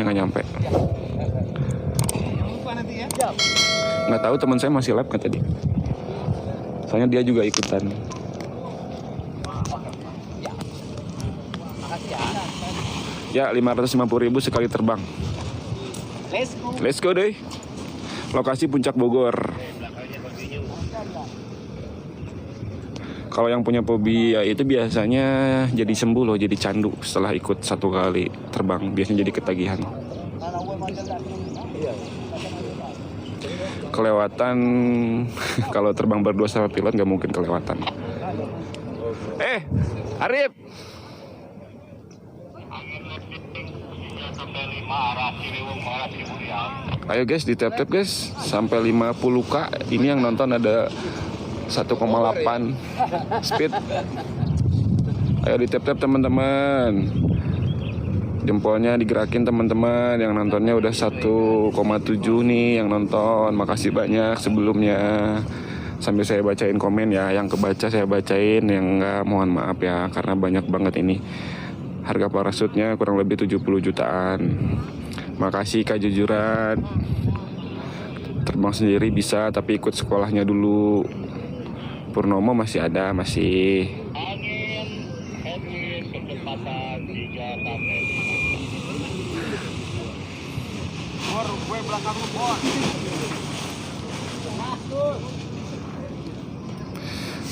nggak nyampe. Nggak tahu, teman saya masih lab kata dia. Soalnya dia juga ikutan. Ya 550.000 sekali terbang. Let's go deh. Lokasi Puncak Bogor. Kalau yang punya fobia itu biasanya jadi sembuh loh, jadi candu setelah ikut satu kali terbang. Biasanya jadi ketagihan. Kelewatan kalau terbang berdua sama pilot nggak mungkin kelewatan. Arif. Ayo guys, di tap-tap guys sampai 50k. Ini yang nonton ada 1,8 speed. Ayo di tap-tap teman-teman. Jempolnya digerakin teman-teman. Yang nontonnya udah 1,7 nih yang nonton. Makasih banyak sebelumnya. Sambil saya bacain komen ya. Yang kebaca saya bacain, yang enggak mohon maaf ya, karena banyak banget ini. Harga parasutnya kurang lebih 70 jutaan. Makasih Kak Jujuran. Terbang sendiri bisa, tapi ikut sekolahnya dulu. Purnomo masih ada, masih.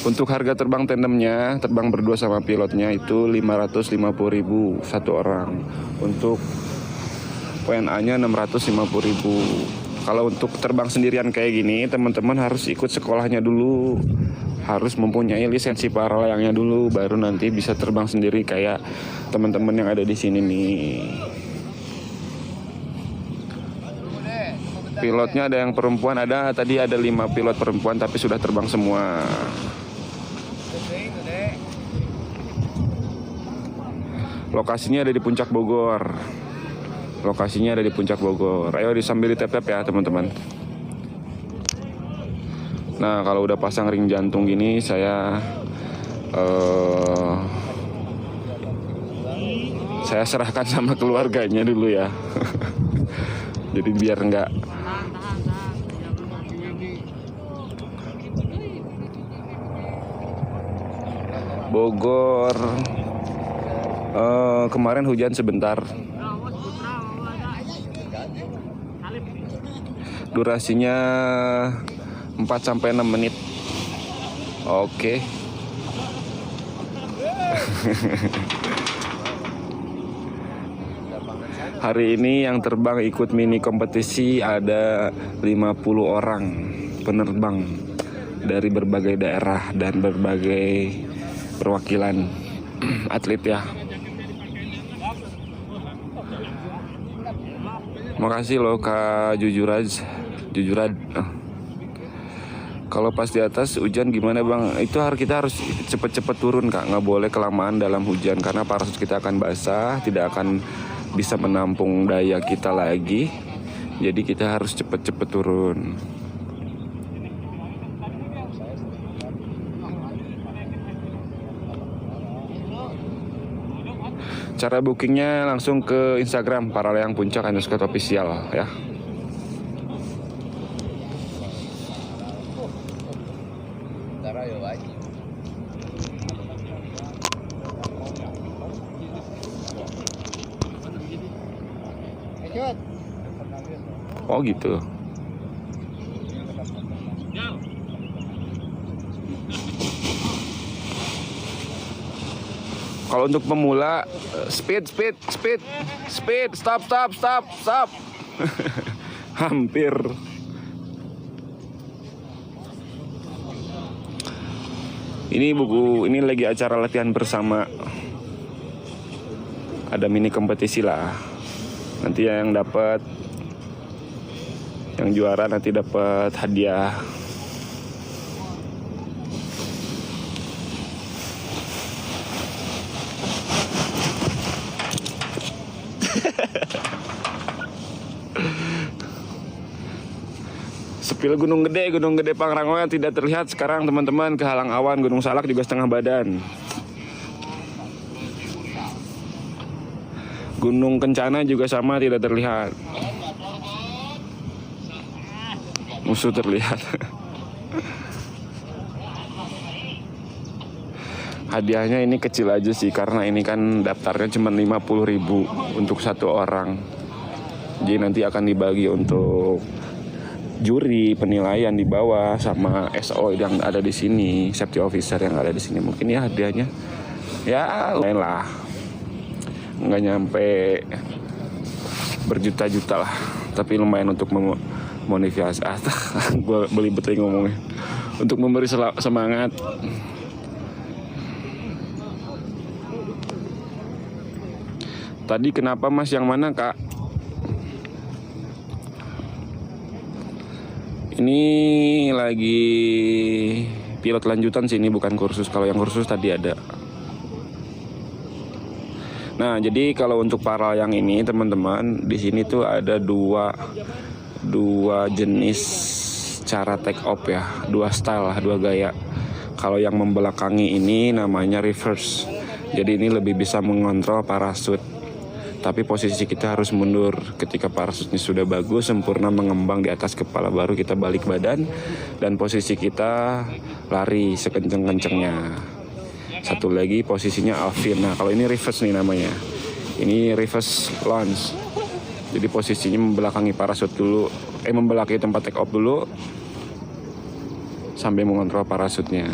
Untuk harga terbang tandemnya, terbang berdua sama pilotnya itu 550.000 satu orang. Untuk WNA-nya 650.000. Kalau untuk terbang sendirian kayak gini, teman-teman harus ikut sekolahnya dulu. Harus mempunyai lisensi paralayangnya dulu, baru nanti bisa terbang sendiri kayak teman-teman yang ada di sini nih. Pilotnya ada yang perempuan, tadi ada 5 pilot perempuan tapi sudah terbang semua. Lokasinya ada di Puncak Bogor. Lokasinya ada di Puncak Bogor. Ayo disambil di tap-tap ya teman-teman. Nah kalau udah pasang ring jantung gini, saya serahkan sama keluarganya dulu ya. Jadi biar enggak Bogor. Kemarin hujan sebentar. Durasinya 4-6 menit. Oke. Hari ini yang terbang ikut mini kompetisi ada 50 orang penerbang dari berbagai daerah dan berbagai perwakilan atlet ya. Makasih loh Kak Jujuran. Kalau pas di atas hujan gimana bang? Kita harus cepet-cepet turun Kak. Nggak boleh kelamaan dalam hujan karena parasut kita akan basah, tidak akan bisa menampung daya kita lagi. Jadi kita harus cepet-cepet turun. Cara bookingnya langsung ke Instagram Paralayang Puncak _official ya. Oh gitu. Kalau untuk pemula, speed, stop. Hampir. Ini lagi acara latihan bersama. Ada mini kompetisi lah. Nanti yang juara nanti dapat hadiah. Sepil Gunung Gede Pangrango yang tidak terlihat sekarang teman-teman, kehalang awan. Gunung Salak juga setengah badan. Gunung Kencana juga sama, tidak terlihat. Musuh terlihat. Hadiahnya ini kecil aja sih, karena ini kan daftarnya cuma 50.000 untuk satu orang. Jadi nanti akan dibagi untuk juri penilaian di bawah sama SO yang ada di sini, safety officer yang ada di sini. Mungkin ya hadiahnya ya lumayan lah, nggak nyampe berjuta-juta lah, tapi lumayan untuk memotivasi. Gue belibet lagi ngomongnya, untuk memberi semangat. Tadi kenapa mas, yang mana kak? Ini lagi pilot lanjutan sih, ini bukan kursus. Kalau yang kursus tadi ada. Nah, jadi kalau untuk para yang ini teman-teman, di sini tuh ada dua jenis cara take off ya, dua style lah, dua gaya. Kalau yang membelakangi ini namanya reverse. Jadi ini lebih bisa mengontrol parasut. Tapi posisi kita harus mundur. Ketika parasutnya sudah bagus, sempurna mengembang di atas kepala, baru kita balik badan dan posisi kita lari sekenceng-kencengnya. Satu lagi posisinya Alvin. Nah, kalau ini reverse nih namanya. Ini reverse launch. Jadi posisinya membelakangi parasut dulu, membelakangi tempat take off dulu sambil mengontrol parasutnya.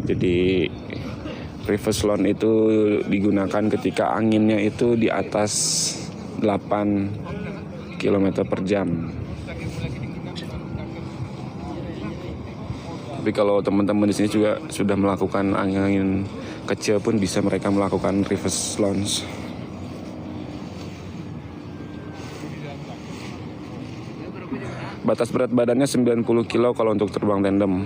Jadi reverse launch itu digunakan ketika anginnya itu di atas 8 km per jam. Tapi kalau teman-teman di sini juga sudah melakukan angin kecil pun bisa mereka melakukan reverse launch. Batas berat badannya 90 kilo kalau untuk terbang tandem.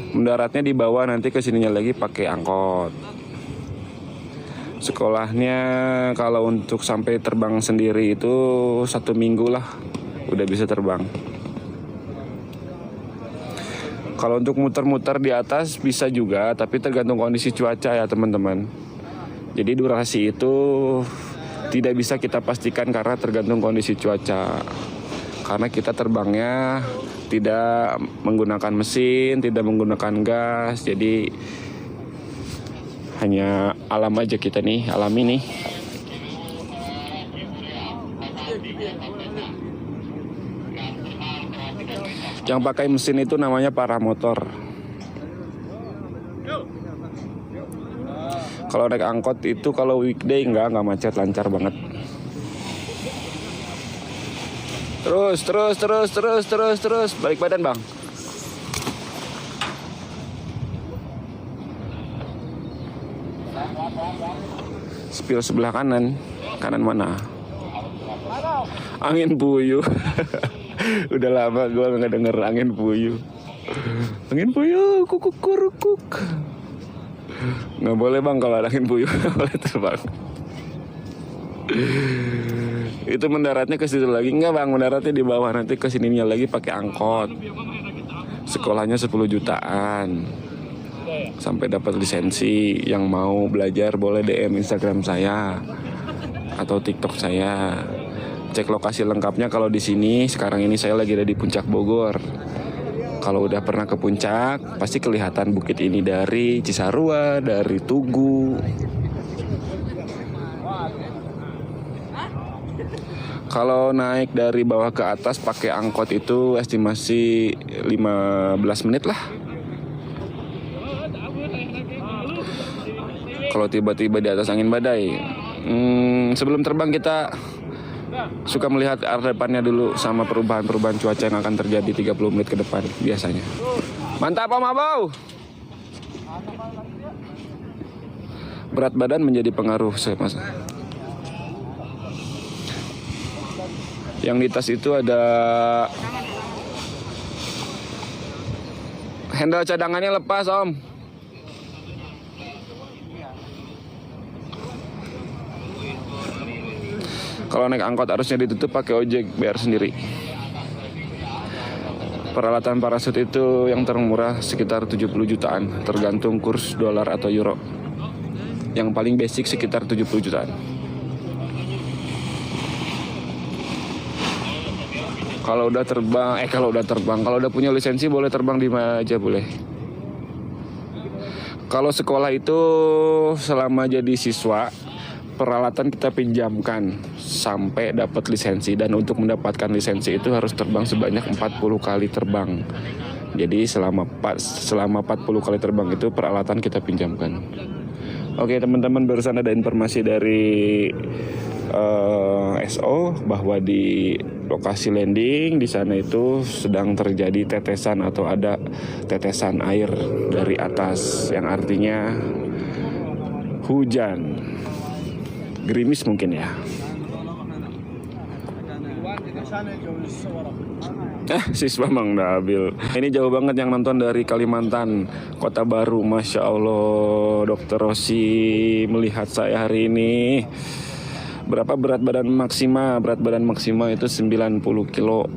Mendaratnya di bawah, nanti kesininya lagi pakai angkot. Sekolahnya kalau untuk sampai terbang sendiri itu 1 minggu lah udah bisa terbang. Kalau untuk muter-muter di atas bisa juga, tapi tergantung kondisi cuaca ya teman-teman. Jadi durasi itu tidak bisa kita pastikan karena tergantung kondisi cuaca. Karena kita terbangnya tidak menggunakan mesin, tidak menggunakan gas, jadi hanya alam aja kita nih, alami nih. Yang pakai mesin itu namanya paramotor. Kalau naik angkot itu kalau weekday nggak macet, lancar banget. Terus, balik badan bang. Spill sebelah kanan mana? Angin puyuh. Udah lama gue nggak denger angin puyuh. Angin puyuh, kukuk. Nggak boleh bang kalau ada angin puyuh, nggak boleh terbang. Itu mendaratnya ke situ lagi, enggak bang, mendaratnya di bawah, nanti ke sininya lagi pakai angkot. Sekolahnya 10 jutaan sampai dapat lisensi. Yang mau belajar boleh DM Instagram saya atau TikTok saya. Cek lokasi lengkapnya kalau di sini. Sekarang ini saya lagi ada di Puncak Bogor. Kalau udah pernah ke puncak, pasti kelihatan bukit ini dari Cisarua, dari Tugu. Kalau naik dari bawah ke atas pakai angkot itu estimasi 15 menit lah. Kalau tiba-tiba di atas angin badai. Sebelum terbang kita suka melihat arah depannya dulu sama perubahan-perubahan cuaca yang akan terjadi 30 menit ke depan biasanya. Mantap Om Abau. Berat badan menjadi pengaruh mas. Yang di tas itu ada handle cadangannya lepas Om. Kalau naik angkot harusnya ditutup, pakai ojek bayar sendiri. Peralatan parasut itu yang termurah sekitar 70 jutaan, tergantung kurs dolar atau euro. Yang paling basic sekitar 70 jutaan. Kalau udah terbang, kalau udah punya lisensi boleh terbang di mana aja boleh. Kalau sekolah itu selama jadi siswa, peralatan kita pinjamkan sampai dapat lisensi, dan untuk mendapatkan lisensi itu harus terbang sebanyak 40 kali terbang. Jadi selama 40 kali terbang itu peralatan kita pinjamkan. Oke teman-teman, barusan ada informasi dari SO bahwa di lokasi landing di sana itu sedang terjadi tetesan atau ada tetesan air dari atas, yang artinya hujan, gerimis mungkin ya. Siswa Mang Nabil. Ini jauh banget yang nonton dari Kalimantan, Kota Baru. Masya Allah, Dokter Rosi melihat saya hari ini. Berapa berat badan maksimal? Berat badan maksimal itu 90 kilo.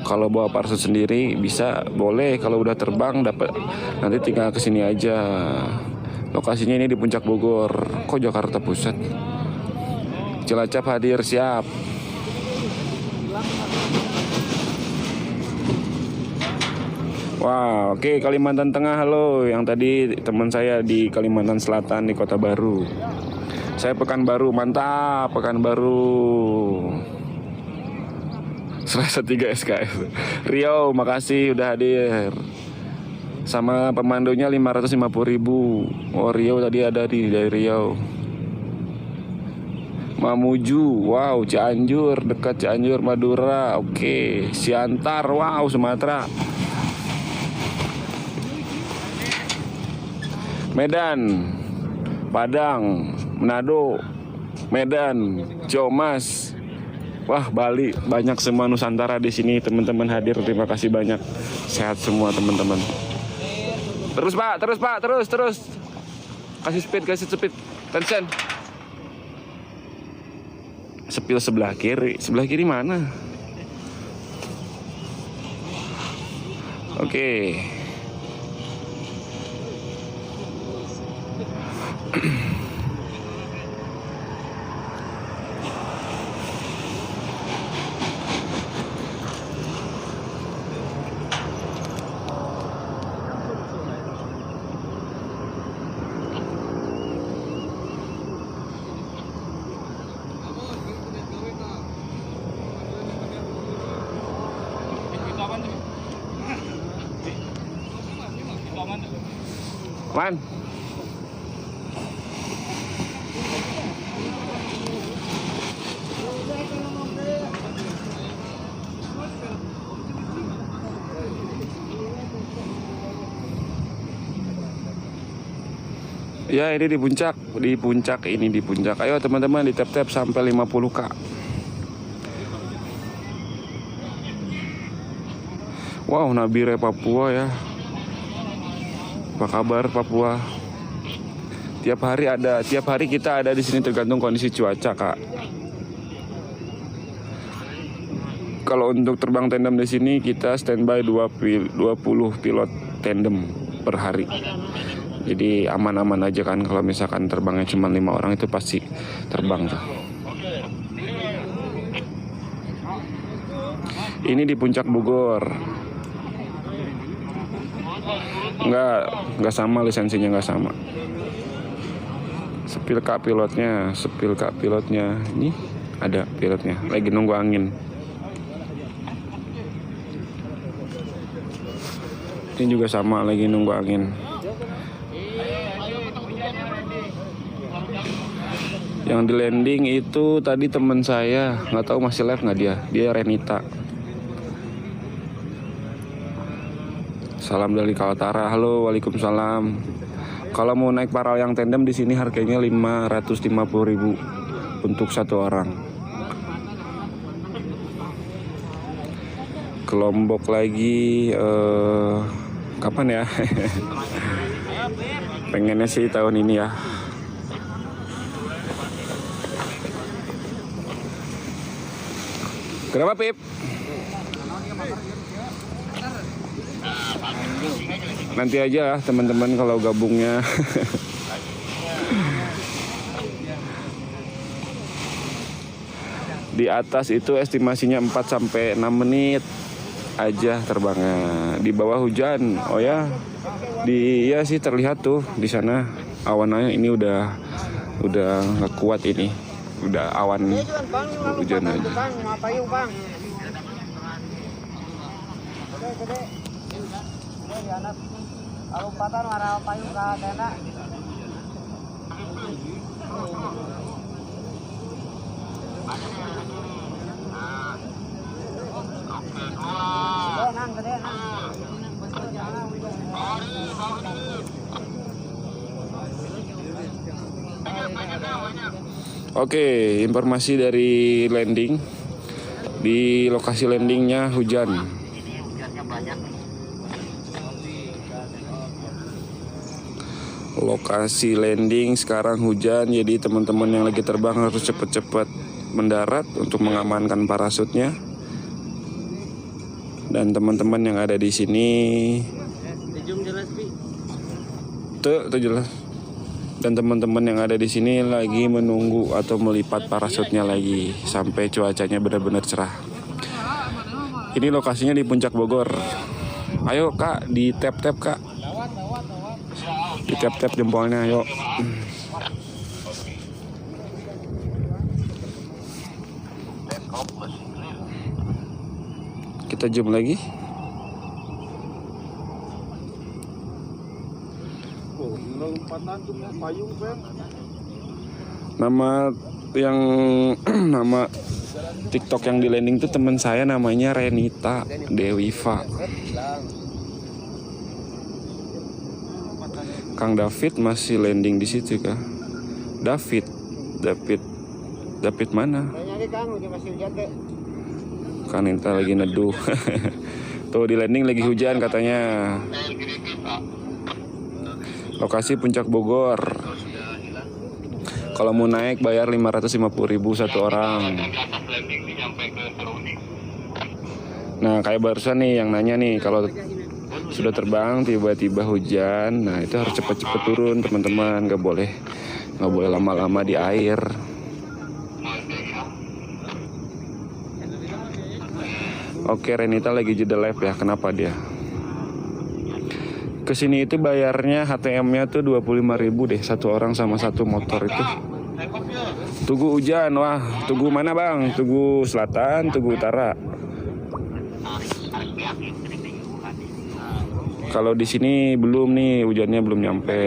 Kalau bawa parcel sendiri bisa, boleh. Kalau udah terbang dapat, nanti tinggal kesini aja. Lokasinya ini di Puncak Bogor. Kok Jakarta Pusat? Cilacap hadir, siap. Wow, oke, Kalimantan Tengah, halo. Yang tadi teman saya di Kalimantan Selatan di Kota Baru. Saya Pekanbaru, mantap, Pekanbaru. Selasa 3 SKS. Riau, makasih udah hadir. Sama pemandunya 550.000. Oh, Riau tadi ada dari Riau. Mamuju, wow, Cianjur, dekat Cianjur, Madura. Oke, Siantar, wow, Sumatera. Medan, Padang, Manado, Medan, Jomas, wah Bali, banyak semua Nusantara di sini teman-teman hadir. Terima kasih banyak, sehat semua teman-teman. Terus Pak, terus. Kasih speed, tension. Sepil sebelah kiri mana? Oke. Man. Ya, ini di puncak. Ayo teman-teman, di tap-tap sampai 50k. Wow, Nabire Papua ya. Apa kabar Papua? Tiap hari kita ada di sini, tergantung kondisi cuaca, Kak. Kalau untuk terbang tandem di sini kita standby 20 pilot tandem per hari. Jadi aman-aman aja kan, kalau misalkan terbangnya cuma 5 orang itu pasti terbang tuh. Ini di Puncak Bogor. Nggak sama, lisensinya nggak sama. Sepil kak pilotnya. Ini ada pilotnya, lagi nunggu angin. Ini juga sama, lagi nunggu angin. Yang di landing itu tadi teman saya, nggak tahu masih live nggak dia Renita. Salam dari Kaltara, halo, waalaikumsalam. Kalau mau naik paral yang tandem di sini harganya 550.000 untuk satu orang. Ke Lombok lagi kapan ya? Pengennya sih tahun ini ya. Kenapa Pip? Nanti aja teman-teman kalau gabungnya. Di atas itu estimasinya 4 sampai 6 menit aja terbangnya. Di bawah hujan. Oh ya. Ya sih terlihat tuh di sana awannya ini udah nggak kuat ini. Udah awan hujan aja. Oke, informasi dari landing. Di lokasi landingnya hujan. Lokasi landing sekarang hujan, jadi teman-teman yang lagi terbang harus cepet-cepet mendarat untuk mengamankan parasutnya. Dan teman-teman yang ada di sini tuh jelas. Dan teman-teman yang ada di sini lagi menunggu atau melipat parasutnya lagi sampai cuacanya benar-benar cerah. Ini lokasinya di Puncak Bogor. Ayo Kak, di tap-tap Kak. Di tap-tap jempolnya, ayo. Kita zoom lagi. Nama yang nama TikTok yang di landing itu teman saya namanya Renita Dewiva. Kang David masih landing di situ kah? David mana? Kan kita lagi neduh. Tuh di landing lagi hujan katanya. Lokasi Puncak Bogor. Kalau mau naik bayar 550.000 satu orang. Nah kayak barusan nih yang nanya nih, kalau sudah terbang tiba-tiba hujan, nah itu harus cepet-cepet turun teman-teman, nggak boleh lama-lama di air. Oke, Renita lagi jeda live ya, kenapa dia? Kesini itu bayarnya HTM-nya tuh 25.000 deh, satu orang sama satu motor itu. Tugu hujan, wah, Tugu mana bang? Tugu Selatan, Tugu Utara. Kalau di sini belum nih, hujannya belum nyampe.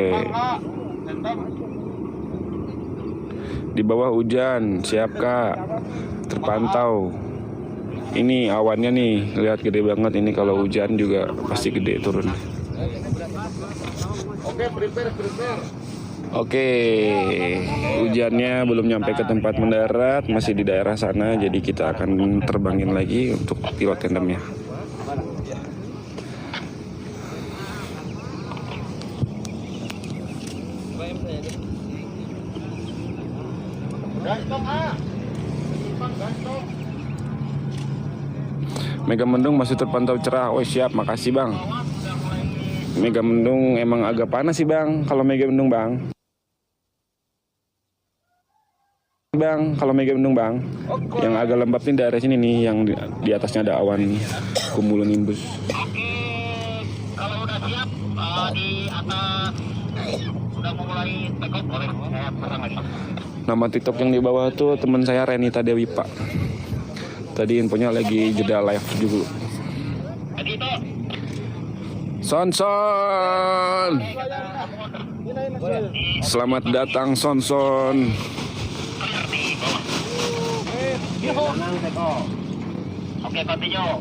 Di bawah hujan, siap Kak, terpantau. Ini awannya nih, lihat gede banget ini, kalau hujan juga pasti gede turun. Oke, hujannya belum nyampe ke tempat mendarat, masih di daerah sana, jadi kita akan terbangin lagi untuk pilot tandemnya. Megamendung masih terpantau cerah. Oh siap, makasih bang. Megamendung emang agak panas sih bang. Kalau Megamendung bang. Kalau Megamendung bang, yang agak lembab nih daerah sini nih, yang di atasnya ada awan cumulonimbus. Kalau udah siap di atas sudah mulai take off, boleh saya pasang lagi. Nama TikTok yang di bawah tuh teman saya Renita Dewi Pak. Tadi infonya lagi jeda live dulu. Son. Selamat datang Son. Oke, continue.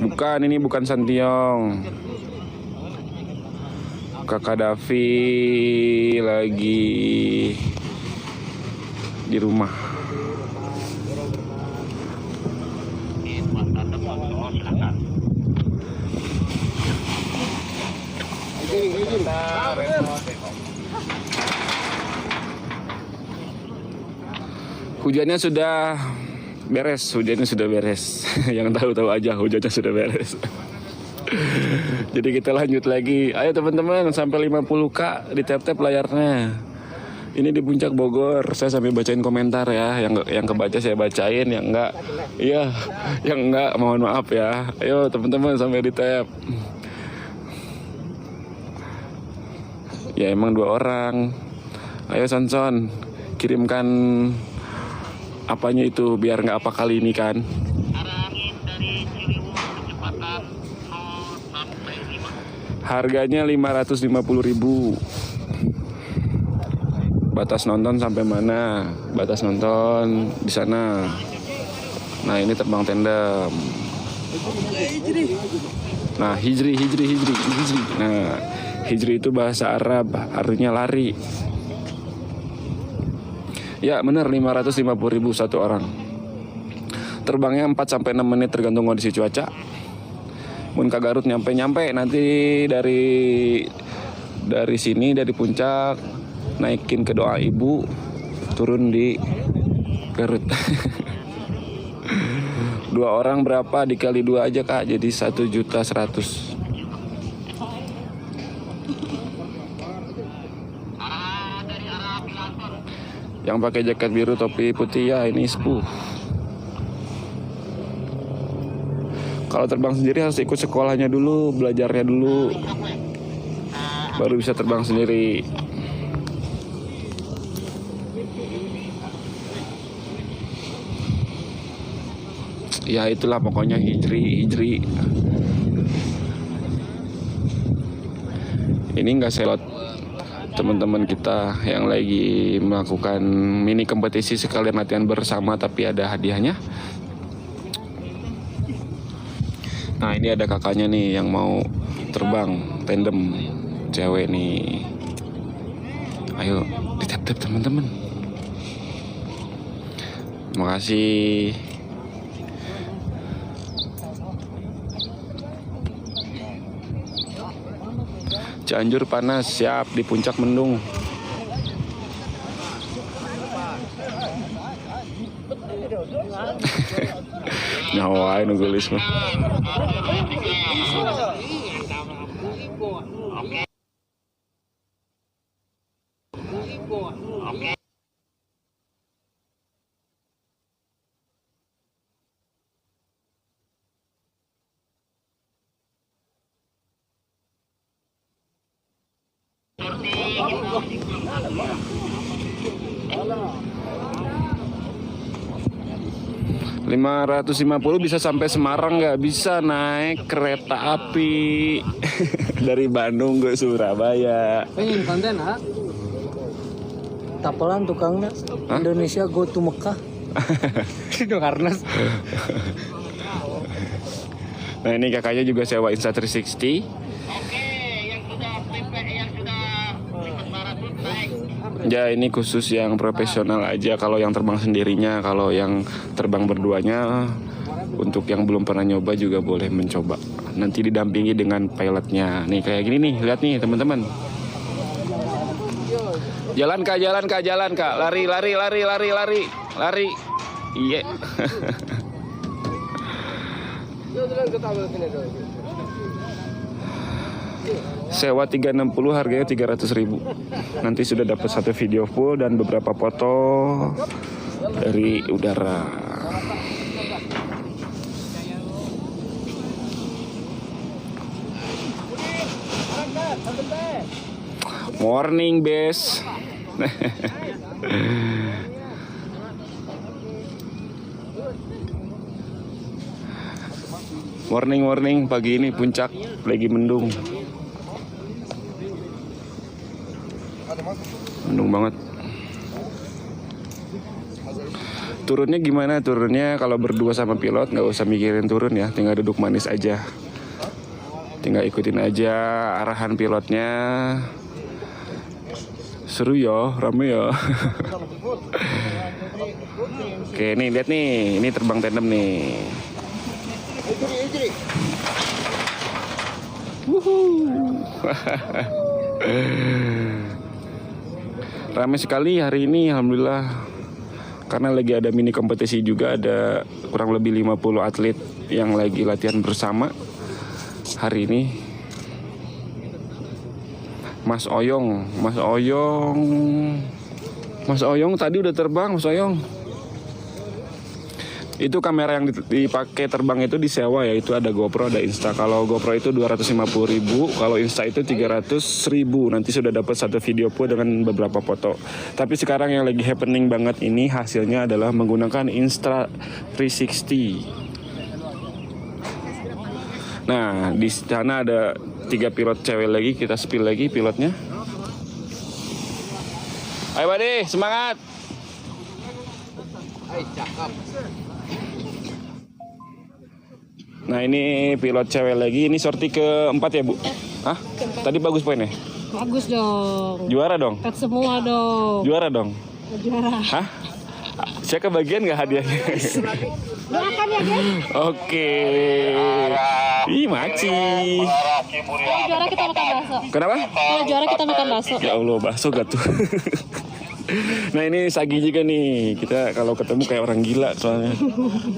Bukan, ini bukan Santiong. Kakak Davi lagi di rumah. Hujannya sudah beres. Yang tahu aja hujannya sudah beres. Jadi kita lanjut lagi. Ayo teman-teman, sampai 50k di tap-tap layarnya. Ini di Puncak Bogor. Saya sambil bacain komentar ya. Yang kebaca saya bacain, yang enggak, iya, yang enggak mohon maaf ya. Ayo teman-teman sampai di tap. Ya emang 2 orang. Ayo Son, kirimkan apanya itu biar nggak apa kali ini kan. Harganya 550.000. Batas nonton sampai mana? Batas nonton di sana. Nah, ini terbang tandem. Nah, hijri. Nah, hijri itu bahasa Arab, artinya lari. Ya, benar 550.000 satu orang. Terbangnya 4-6 menit tergantung kondisi cuaca. Mun ke Garut nyampe nanti dari sini dari puncak naikin ke Doa Ibu, turun di Garut. 2 orang berapa dikali 2 aja Kak, jadi 1.100.000. Yang pakai jaket biru topi putih ya ini sepuh. Kalau terbang sendiri harus ikut sekolahnya dulu, belajarnya dulu, baru bisa terbang sendiri. Ya itulah pokoknya hijri. Ini nggak selot teman-teman kita yang lagi melakukan mini kompetisi sekalian latihan bersama tapi ada hadiahnya. Nah ini ada kakaknya nih yang mau terbang tandem, cewek nih. Ayo di tap-tap teman-teman. Makasih. Cianjur panas, siap di puncak mendung. Nyawain nulis mah. $550 bisa sampai Semarang, nggak bisa naik kereta api dari Bandung ke Surabaya. Pengen konten ha? Tapelan tukangnya Indonesia go to Mekah. Itu karena. Nah ini kakaknya juga sewa Insta360. Ya ini khusus yang profesional aja, kalau yang terbang sendirinya, kalau yang terbang berduanya, untuk yang belum pernah nyoba juga boleh mencoba. Nanti didampingi dengan pilotnya. Nih kayak gini nih, lihat nih teman-teman. Jalan kak, lari. Iya. Sewa 360 harganya 300.000. Nanti sudah dapat 1 video full dan beberapa foto dari udara. Morning bes. Morning pagi ini puncak lagi mendung. Mendung banget. Turunnya gimana? Turunnya kalau berdua sama pilot nggak usah mikirin turun ya, tinggal duduk manis aja. Tinggal ikutin aja arahan pilotnya. Seru ya, rame ya. Oke, nih lihat nih, ini terbang tandem nih. Ramai sekali hari ini, alhamdulillah. Karena lagi ada mini kompetisi juga, ada kurang lebih 50 atlet yang lagi latihan bersama. hari ini. Mas Oyong tadi udah terbang, Mas Oyong. Itu kamera yang dipakai terbang itu disewa ya, itu ada GoPro, ada Insta. Kalau GoPro itu 250.000, kalau Insta itu 300.000. Nanti sudah dapat satu video pun dengan beberapa foto. Tapi sekarang yang lagi happening banget ini hasilnya adalah menggunakan Insta 360. Nah, di sana ada 3 pilot cewek lagi, kita spill lagi pilotnya. Ayo buddy, semangat. Nah ini pilot cewek lagi, ini sorti keempat ya Bu? Hah? Tadi bagus poinnya? Bagus dong. Juara dong? Cut semua dong. Juara dong? Juara. Hah? Saya kebagian gak hadiahnya? Doakan ya guys. Oke. Ih maci. Kalau juara kita makan bakso. Kenapa? Kalau juara kita makan bakso. Ya Allah, bakso gak tuh? Nah ini Sagi juga nih. Kita kalau ketemu kayak orang gila soalnya.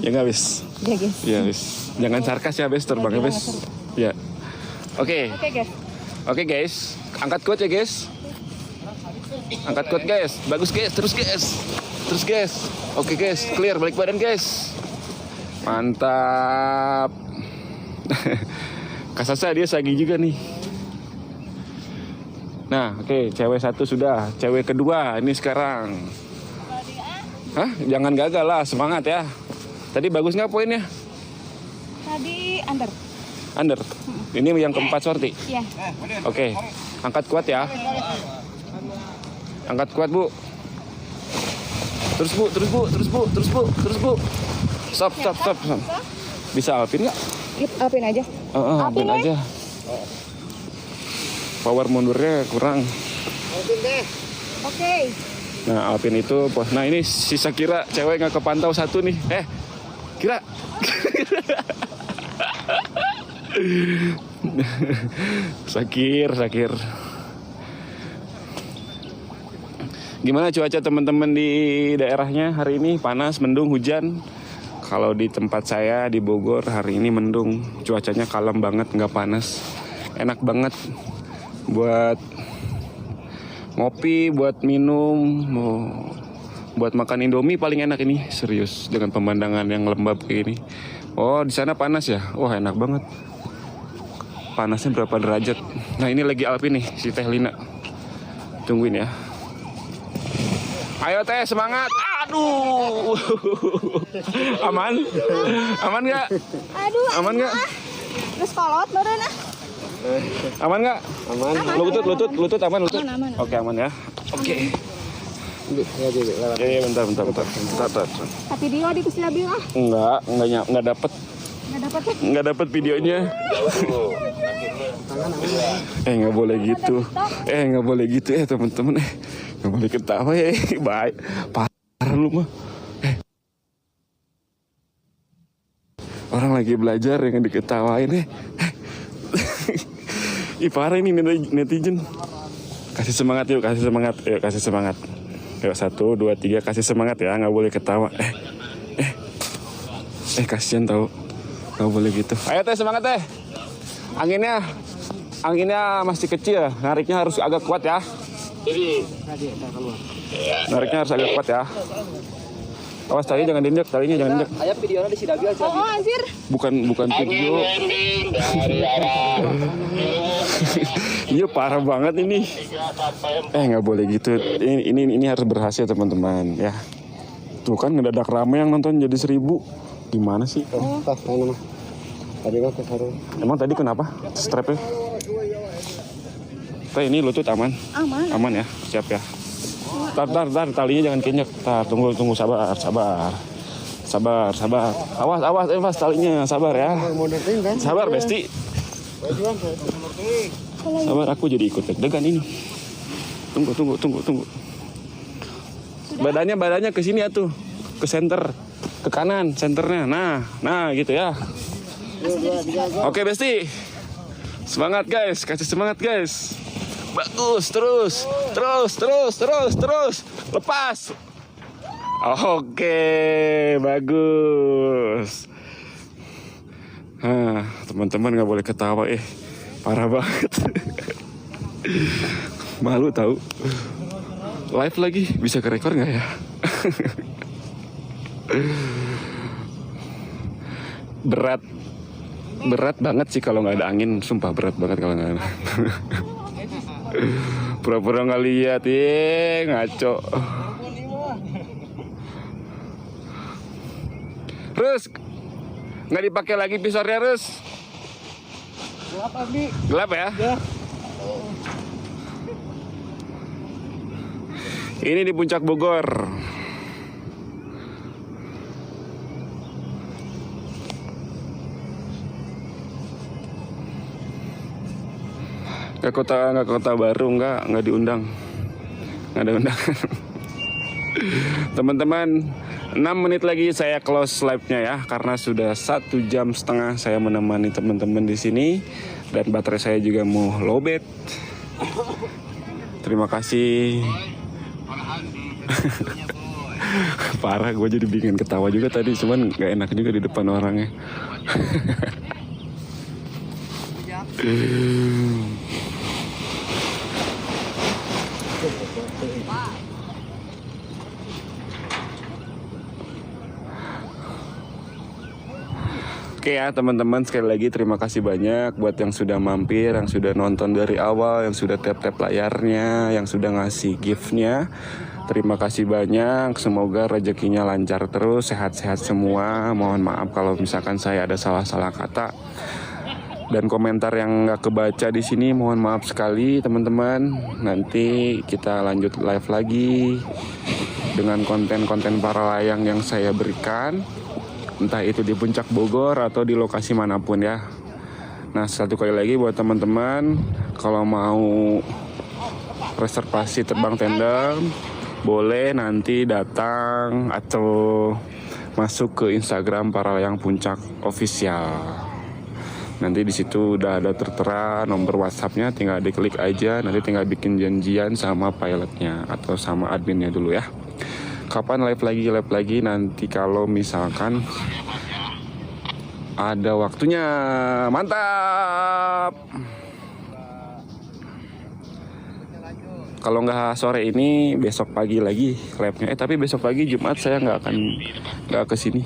Ya nggak Bes? Ya guys. Ya Bes. Jangan sarkas ya Bes, terbangnya Bes. Ya. Oke. Oke guys. Oke guys. Angkat quote ya guys. Angkat quote guys. Bagus guys. Terus guys. Terus guys. Oke guys. Clear. Balik badan guys. Mantap. Kasasa dia Sagi juga nih. Nah, oke, cewek satu sudah, cewek kedua ini sekarang. Hah? Jangan gagal lah, semangat ya. Tadi bagus nggak poinnya? Tadi under. Under. Ini yang keempat sorti. Iya. Oke, angkat kuat ya. Angkat kuat Bu. Terus Bu, terus Bu, terus Bu, terus Bu, terus Bu. Stop. Bisa alpin nggak? Alpin aja. Alpin aja. Power mundurnya kurang. Oke. Nah Alpin itu, nah ini si Sakira cewek nggak kepantau satu nih. Kira. Sakir. Gimana cuaca teman-teman di daerahnya hari ini? Panas, mendung, hujan? Kalau di tempat saya di Bogor hari ini mendung, cuacanya kalem banget, nggak panas, enak banget. Buat ngopi, buat minum, buat makan Indomie paling enak ini, serius, dengan pemandangan yang lembab kayak ini. Oh di sana panas ya? Wah enak banget. Panasnya berapa derajat? Nah ini lagi Alpin nih si Teh Lina. Tungguin ya. Ayo Teh semangat. Aduh. Aman? Aman nggak? Aduh. Aman nggak? Terus kolot badan ah. Aman nggak? Aman. Lutut aman lutut. Aman. Oke aman ya. Oke. Ya bentar. Tapi dia di kusi labil ah. Enggak dapat. Enggak dapat videonya. Nggak boleh gitu. Nggak boleh gitu teman-teman. Nggak boleh ketawa ya. Baik. Parah lu mah. Orang lagi belajar yang diketawain Ih parah ini netizen. Kasih semangat yuk, kasih semangat. Yuk 1, 2, 3 kasih semangat ya, nggak boleh ketawa. Kasihan tau, nggak boleh gitu. Ayo Teh semangat Teh. Anginnya masih kecil, nariknya harus agak kuat ya. Nariknya harus agak kuat ya. Awas talinya jangan diinjek, Ayah videonya di Sidabi aja. Oh anjir. Bukan video. Iya parah banget ini. Nggak boleh gitu. Ini harus berhasil teman-teman ya. Tuh kan ngedadak rame yang nonton jadi 1.000. Gimana sih? Emang tadi kenapa? Strapnya? Ini lutut aman? Aman ya, siap ya. Tar, talinya jangan kenyek. Tunggu, sabar. Awas talinya, sabar ya. Sabar, Besti. Sabar, aku jadi ikut deg-degan ini. Tunggu. Badannya ke sini atuh. Ke center, ke kanan, senternya. Nah gitu ya. Oke, Besti. Semangat guys, kasih semangat guys. Bagus, terus. Lepas. Oke, bagus. Teman-teman nggak boleh ketawa, parah banget. Malu tahu. Live lagi, bisa kerekor nggak ya? Berat banget sih kalau nggak ada angin, sumpah berat banget kalau nggak ada. Pura-pura nggak lihat, ngaco. Terus nggak dipakai lagi visornya, Rus? Gelap, Abi. Gelap ya? Ya. Ini di puncak Bogor. Ke kota baru, nggak diundang, nggak ada undangan. Teman-teman, 6 menit lagi saya close live-nya ya, karena sudah 1,5 jam saya menemani teman-teman di sini dan baterai saya juga mau lowbat. Terima kasih. Parah, gue jadi bikin ketawa juga tadi, cuman nggak enak juga di depan orangnya. Oke ya teman-teman, sekali lagi terima kasih banyak buat yang sudah mampir, yang sudah nonton dari awal, yang sudah tap-tap layarnya, yang sudah ngasih gift-nya. Terima kasih banyak, semoga rezekinya lancar terus, sehat-sehat semua. Mohon maaf kalau misalkan saya ada salah-salah kata dan komentar yang nggak kebaca di sini, mohon maaf sekali teman-teman. Nanti kita lanjut live lagi dengan konten-konten para layang yang saya berikan, entah itu di puncak Bogor atau di lokasi manapun ya. Nah, satu kali lagi buat teman-teman, kalau mau reservasi terbang tandem, boleh nanti datang atau masuk ke Instagram para layang puncak official. Nanti di situ udah ada tertera nomor WhatsApp-nya, tinggal diklik aja, nanti tinggal bikin janjian sama pilotnya atau sama adminnya dulu ya. Kapan live lagi nanti kalau misalkan ada waktunya. Mantap. Kalau nggak sore ini, besok pagi lagi live-nya. Tapi besok pagi Jumat saya nggak kesini.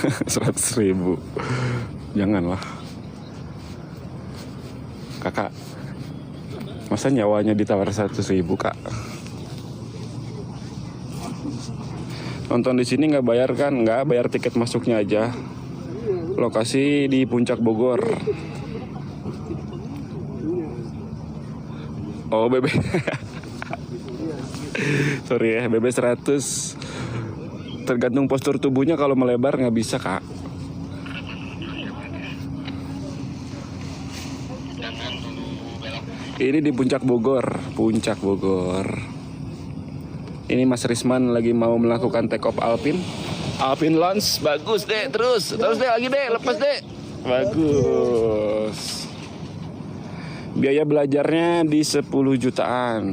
$100.000, janganlah. Kakak, masa nyawanya ditawar 100.000, Kak? Nonton di sini nggak bayar kan? Nggak, bayar tiket masuknya aja. Lokasi di puncak Bogor. Oh, BB. Sorry ya, BB 100. Tergantung postur tubuhnya, kalau melebar nggak bisa, Kak. Ini di puncak Bogor. Ini Mas Risman lagi mau melakukan take off Alpine launch. Bagus deh, terus deh, lagi deh, lepas deh. Bagus. Biaya belajarnya di 10 jutaan.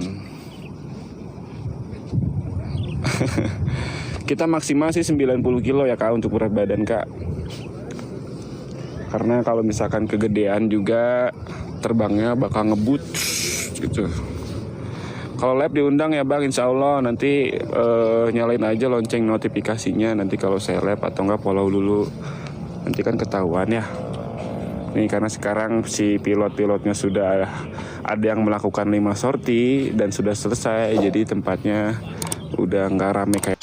Kita maksimal sih 90 kilo ya Kak untuk berat badan Kak. Karena kalau misalkan kegedean juga terbangnya bakal ngebut gitu. Kalau lab diundang ya Bang, insya Allah nanti nyalain aja lonceng notifikasinya. Nanti kalau saya lab atau enggak follow dulu, nanti kan ketahuan ya. Ini karena sekarang si pilot-pilotnya sudah ada yang melakukan 5 sortie dan sudah selesai, jadi tempatnya udah nggak rame kayak